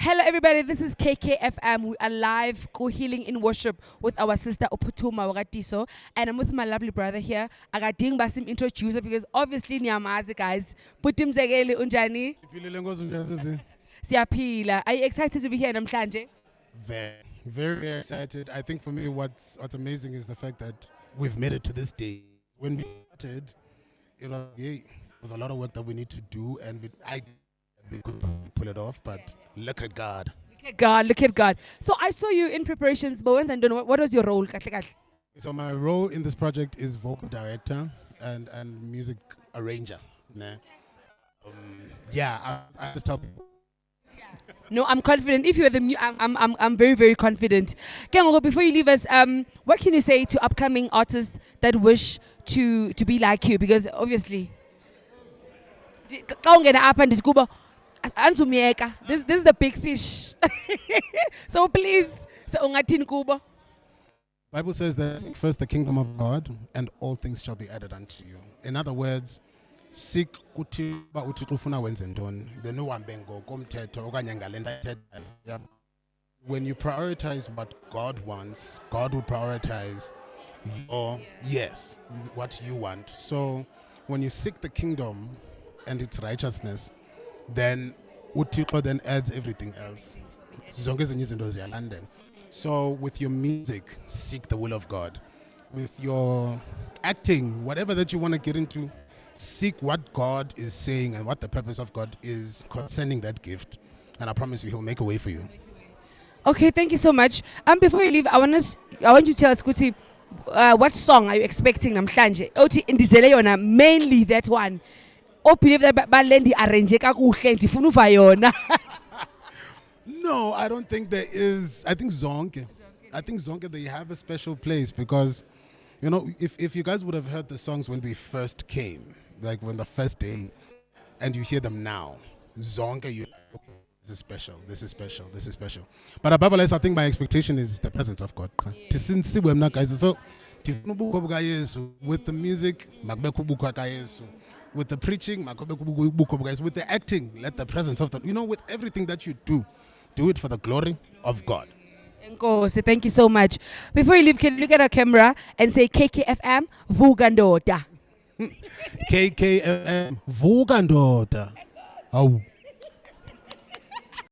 Hello, everybody. This is KKFM. We are live, co-healing in worship with our sister Oputuma Wakatiso, and I'm with my lovely brother here. Agading Basim introducer because obviously Nyamazi guys. Putim Zegeli Unjani. Siphilile Nkosi Mdletshe. Siapila. Are you excited to be here, Namhlanje? Very, very excited. I think for me, what's amazing is the fact that we've made it to this day. When we started, it was a lot of work that we need to do, and we could pull it off. But look at God. Look at God. Look at God. So I saw you in preparations, Bowens, and what was your role? So my role in this project is vocal director and music arranger. Nah. I just tell people. No, I'm confident. If you're the new, I'm very, very confident. Kengo, before you leave us, what can you say to upcoming artists that wish to be like you? Because obviously, this is the big fish. So please, so ungathini kubo. Bible says that seek first the kingdom of God, and all things shall be added unto you. In other words, seek kuthi ba uThixo ufuna wenze ntoni, then uhambe ngokomthetho okanye ngale nto ayithethayo. When you prioritize what God wants, God will prioritize what you want. So when you seek the kingdom and its righteousness, then uThixo then adds everything else. Zonke ezinye izinto ziyalandela. So with your music, seek the will of God. With your acting, whatever that you want to get into, seek what God is saying and what the purpose of God is concerning that gift. And I promise you, He'll make a way for you. Okay, thank you so much. Before you leave, I want you to tell us, Kuti, what song are you expecting namhlanje? Othi indizele yona, mainly that one. O believe that balendi arrange kakuhle ndifuna uva yona. No, I don't think there is. I think Zonke. They have a special place because, if you guys would have heard the songs when we first came, like when the first day, and you hear them now, Zonke, okay, this is special. But above all else, I think my expectation is the presence of God. Guys, so with the music, with the preaching, with the acting, let the presence of the, with everything that you do it for the glory of God. So thank you so much. Before you leave, can you look at our camera and say KKFM Vuga Ndoda? KKFM Vuga Ndoda. Oh.